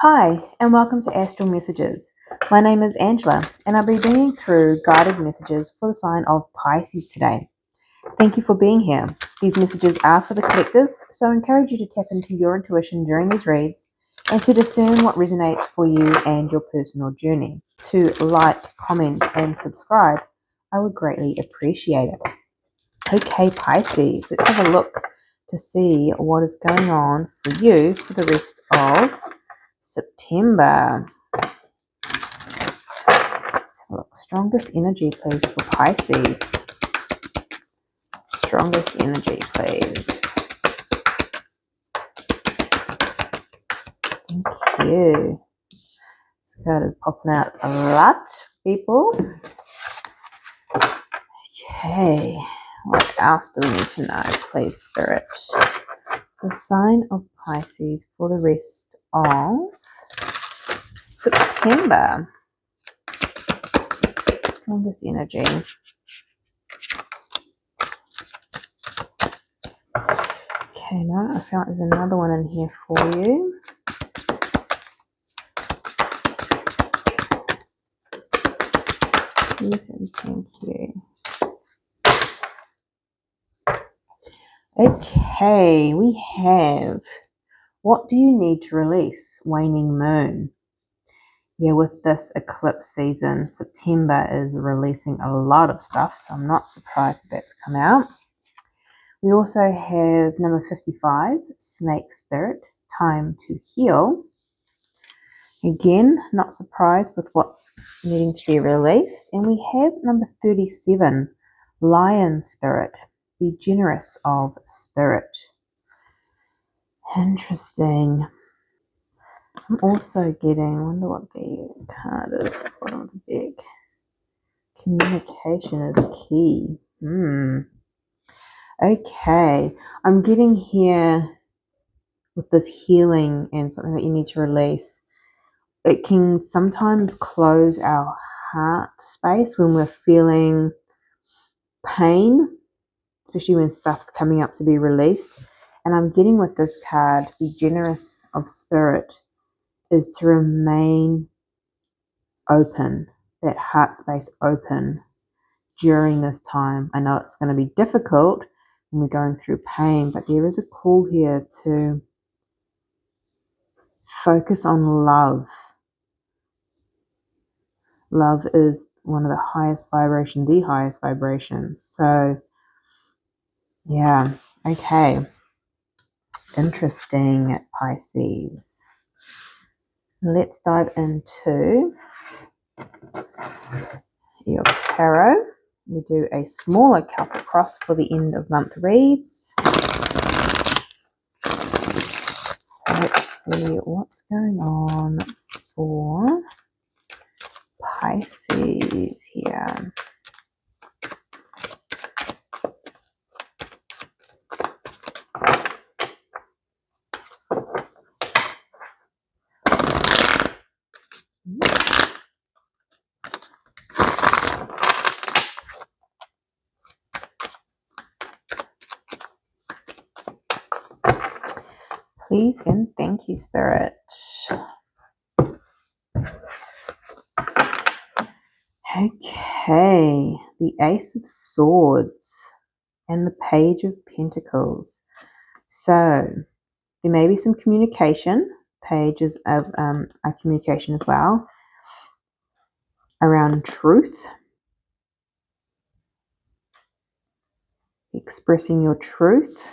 Hi, and welcome to Astral Messages. My name is Angela, and I'll be bringing through guided messages for the sign of Pisces today. Thank you for being here. These messages are for the collective, so I encourage you to tap into your intuition during these reads and to discern what resonates for you and your personal journey. To like, comment, and subscribe, I would greatly appreciate it. Okay, Pisces, let's have a look to see what is going on for you for the rest of September. Let's have a look. Strongest energy, please, for Pisces. Strongest energy, please. Thank you. This card is popping out a lot, people. Okay. What else do we need to know, please, Spirit? The sign of Pisces for the rest of September. Strongest energy. Okay, no, I feel like there's another one in here for you. Yes, and thank you. Okay, we have, what do you need to release? Waning moon. Yeah, with this eclipse season, September is releasing a lot of stuff, so I'm not surprised that that's come out. We also have number 55, Snake Spirit, Time to Heal. Again, not surprised with what's needing to be released. And we have number 37, Lion Spirit, Be Generous of Spirit. Interesting. I'm also getting, I wonder what the card is at the bottom of the deck. Communication is key. Okay. I'm getting here with this healing and something that you need to release. It can sometimes close our heart space when we're feeling pain, especially when stuff's coming up to be released. And I'm getting with this card, Be Generous of Spirit, is to remain open, that heart space open during this time. I know it's going to be difficult when we're going through pain, but there is a call here to focus on love. Love is one of the highest vibration, the highest vibration. So, yeah, okay. Interesting, Pisces. Let's dive into your tarot. We do a smaller Celtic cross for the end of month reads. So let's see what's going on for Pisces here. Please and thank you, Spirit. Okay, the Ace of Swords and the Page of Pentacles. So there may be some communication, pages of a communication as well, around truth, expressing your truth.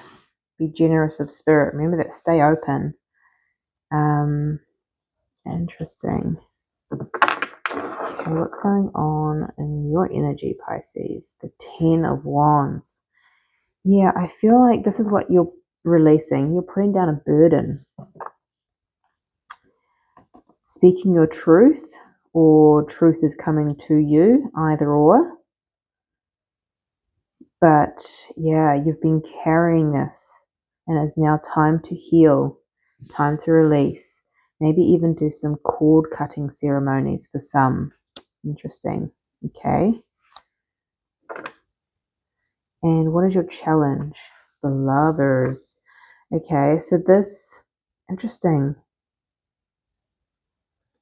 Be generous of spirit. Remember that, stay open. Interesting. Okay, what's going on in your energy, Pisces? The 10 of Wands. Yeah, I feel like this is what you're releasing. You're putting down a burden. Speaking your truth, or truth is coming to you, either or. But yeah, you've been carrying this, and it's now time to heal, time to release. Maybe even do some cord cutting ceremonies for some. Interesting. Okay. And what is your challenge? The Lovers. Okay, so this, interesting.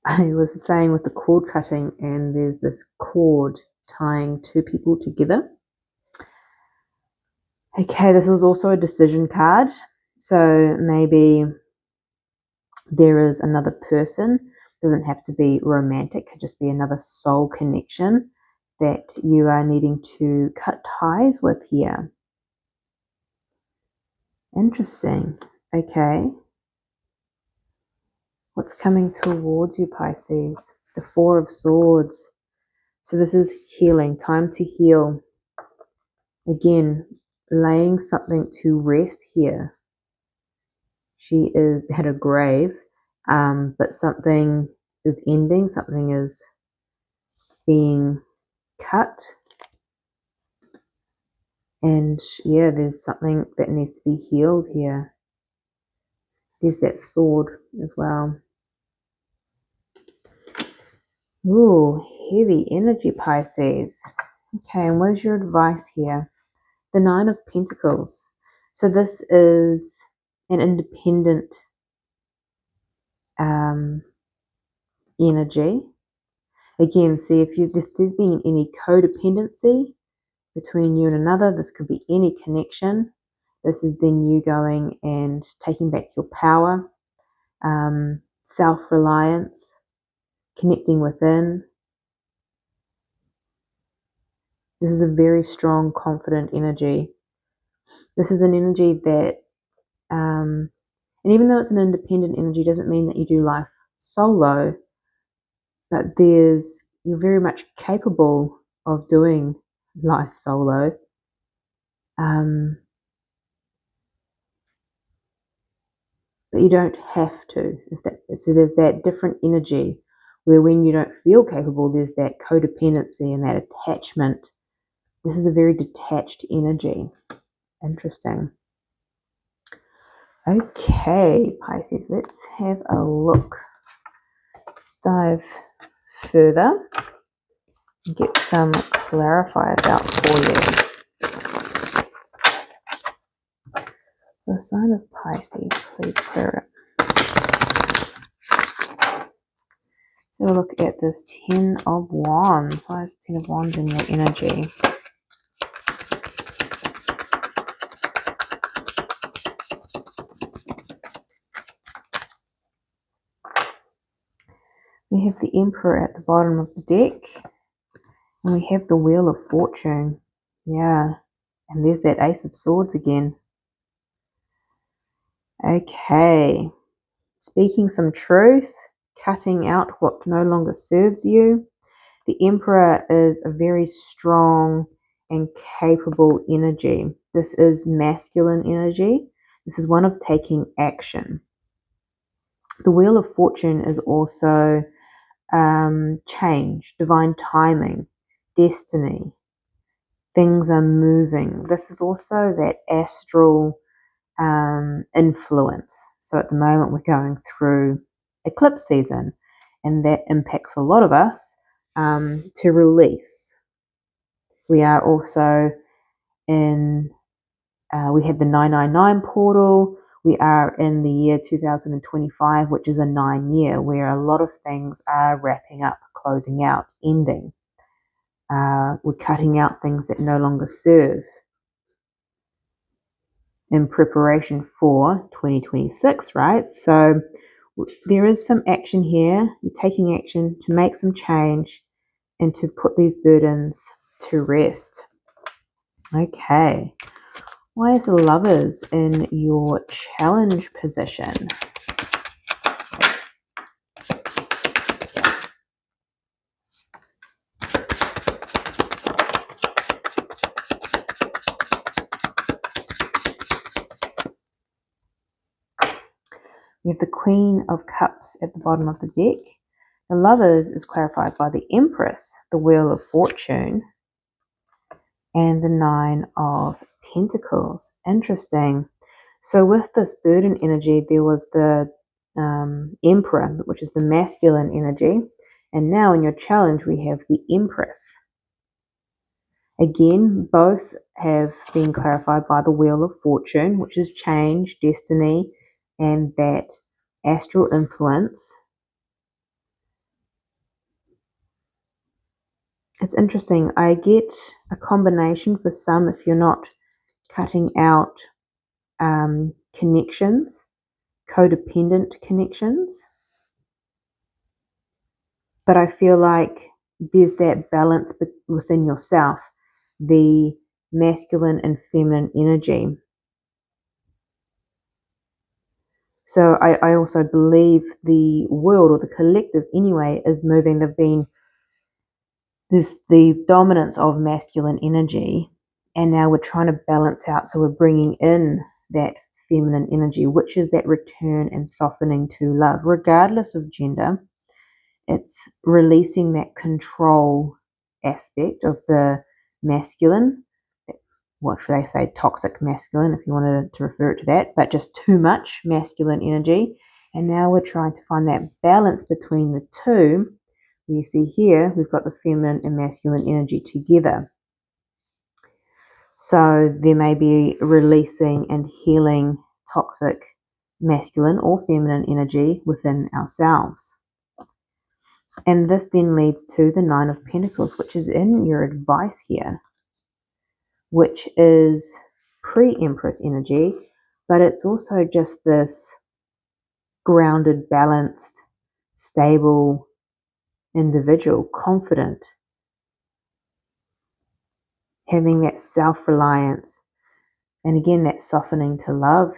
I was saying with the cord cutting, and there's this cord tying two people together. Okay, this was also a decision card. So maybe there is another person, doesn't have to be romantic, could just be another soul connection that you are needing to cut ties with here. Interesting. Okay. What's coming towards you, Pisces? The Four of Swords. So this is healing, time to heal. Again, laying something to rest here. She is at a grave, but something is ending, something is being cut. And yeah, there's something that needs to be healed here. There's that sword as well. Ooh, heavy energy, Pisces. Okay, and what is your advice here? The Nine of Pentacles. So this is an independent energy. Again, see if there's been any codependency between you and another, this could be any connection. This is then you going and taking back your power, self-reliance, connecting within. This is a very strong, confident energy. This is an energy that, and even though it's an independent energy, doesn't mean that you do life solo, but you're very much capable of doing life solo. But you don't have to. So there's that different energy where when you don't feel capable, there's that codependency and that attachment. This is a very detached energy. Interesting. Okay, Pisces, let's have a look. Let's dive further and get some clarifiers out for you. The sign of Pisces, please, Spirit. So we'll look at this 10 of Wands. Why is the 10 of Wands in your energy? We have the Emperor at the bottom of the deck. And we have the Wheel of Fortune. Yeah. And there's that Ace of Swords again. Okay. Speaking some truth. Cutting out what no longer serves you. The Emperor is a very strong and capable energy. This is masculine energy. This is one of taking action. The Wheel of Fortune is also change, divine timing, destiny. Things are moving. This is also that astral influence. So at the moment we're going through eclipse season, and that impacts a lot of us to release. We are also in, we had the 999 portal. We are in the year 2025, which is a 9-year, where a lot of things are wrapping up, closing out, ending. We're cutting out things that no longer serve in preparation for 2026, right? So there is some action here. You're taking action to make some change and to put these burdens to rest. Okay. Why is the Lovers in your challenge position? We have the Queen of Cups at the bottom of the deck. The Lovers is clarified by the Empress, the Wheel of Fortune, and the Nine of Pentacles. Interesting. So with this burden energy, there was the Emperor, which is the masculine energy. And now in your challenge, we have the Empress. Again, both have been clarified by the Wheel of Fortune, which is change, destiny, and that astral influence. It's interesting. I get a combination for some if you're not cutting out connections, codependent connections. But I feel like there's that balance within yourself, the masculine and feminine energy. So I also believe the world, or the collective anyway, is moving. There's the dominance of masculine energy, and now we're trying to balance out. So we're bringing in that feminine energy, which is that return and softening to love, regardless of gender. It's releasing that control aspect of the masculine. What should they say? Toxic masculine, if you wanted to refer it to that, but just too much masculine energy. And now we're trying to find that balance between the two. You see here, we've got the feminine and masculine energy together. So there may be releasing and healing toxic masculine or feminine energy within ourselves. And this then leads to the Nine of Pentacles, which is in your advice here, which is pre-Empress energy, but it's also just this grounded, balanced, stable individual, confident, having that self-reliance, and again, that softening to love,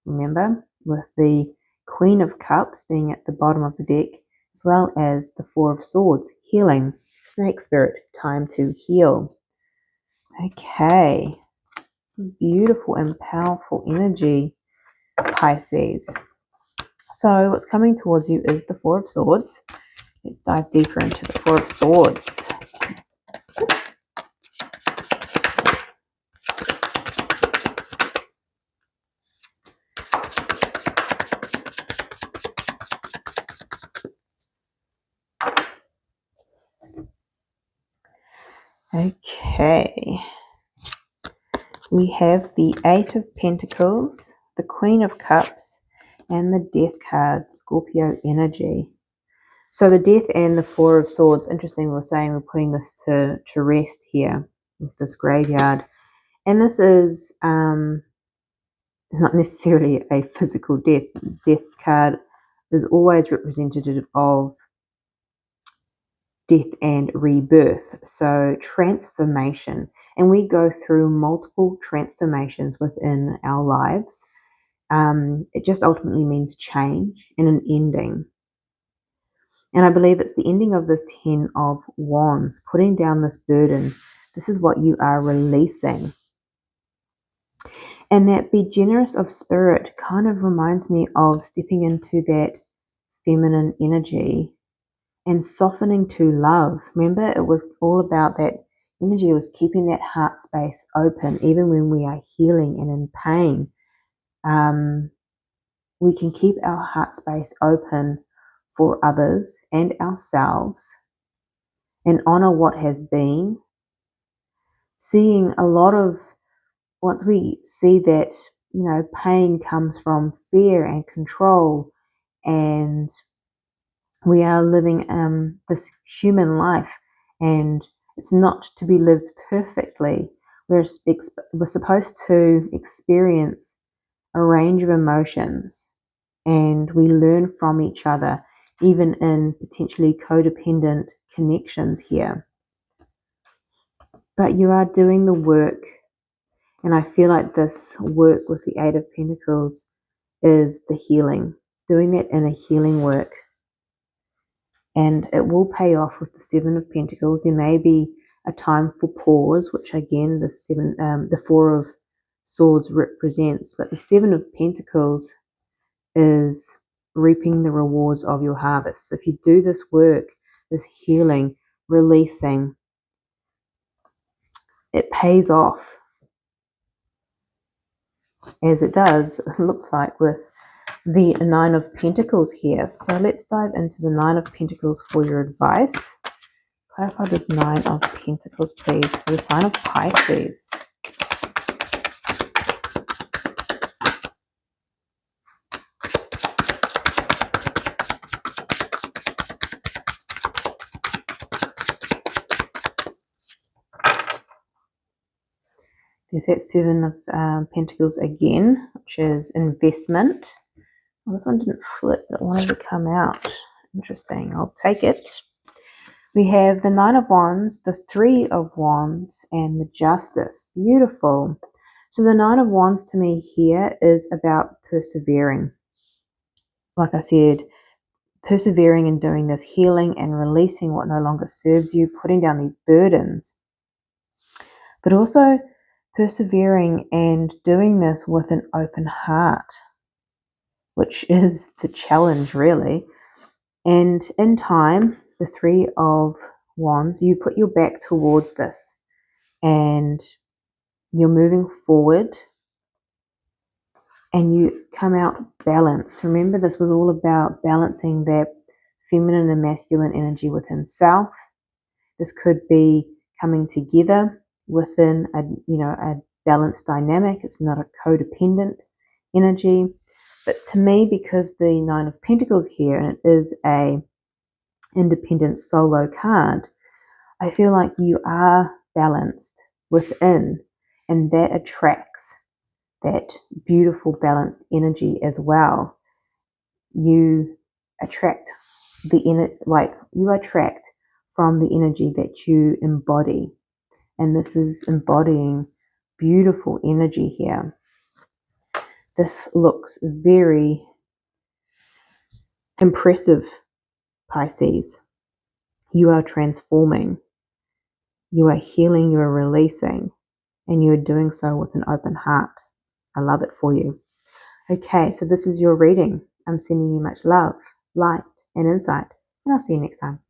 remember, with the Queen of Cups being at the bottom of the deck, as well as the Four of Swords, healing, Snake Spirit, time to heal. Okay, this is beautiful and powerful energy, Pisces. So what's coming towards you is the Four of Swords. Let's dive deeper into the Four of Swords. Okay. We have the Eight of Pentacles, the Queen of Cups, and the Death card, Scorpio energy. So the Death and the Four of Swords, interesting, we're saying we're putting this to rest here with this graveyard. And this is not necessarily a physical death. Death card is always representative of death and rebirth, so transformation. And we go through multiple transformations within our lives. It just ultimately means change and an ending. And I believe it's the ending of this Ten of Wands, putting down this burden. This is what you are releasing. And that be generous of spirit kind of reminds me of stepping into that feminine energy and softening to love. Remember, it was all about that energy. It was keeping that heart space open, even when we are healing and in pain. We can keep our heart space open for others and ourselves and honor what has been. Seeing a lot of, once we see that, pain comes from fear and control, and we are living this human life, and it's not to be lived perfectly. We're supposed to experience a range of emotions, and we learn from each other, even in potentially codependent connections here. But you are doing the work, and I feel like this work with the Eight of Pentacles is the healing, doing that inner healing work. And it will pay off with the Seven of Pentacles. There may be a time for pause, which again the Four of Swords represents, but the Seven of Pentacles is reaping the rewards of your harvest. So if you do this work, this healing, releasing, it pays off, as it does, it looks like, with the Nine of Pentacles here. So let's dive into the Nine of Pentacles for your advice. Clarify this Nine of Pentacles, please, for the sign of Pisces. There's that Seven of Pentacles again, which is investment. Well, this one didn't flip, but it wanted to come out. Interesting. I'll take it. We have the Nine of Wands, the Three of Wands, and the Justice. Beautiful. So the Nine of Wands to me here is about persevering. Like I said, persevering in doing this, healing and releasing what no longer serves you, putting down these burdens, but also persevering and doing this with an open heart, which is the challenge really. And in time, the Three of Wands, you put your back towards this and you're moving forward and you come out balanced. Remember, this was all about balancing that feminine and masculine energy within self. This could be coming together within a balanced dynamic. It's not a codependent energy. But to me, because the Nine of Pentacles here, and it is a independent solo card, I feel like you are balanced within, and that attracts that beautiful balanced energy as well. You attract you attract from the energy that you embody, and this is embodying beautiful energy here. This looks very impressive, Pisces. You are transforming, you are healing, you are releasing, and you are doing so with an open heart. I love it for you. Okay, so this is your reading. I'm sending you much love, light, and insight, and I'll see you next time.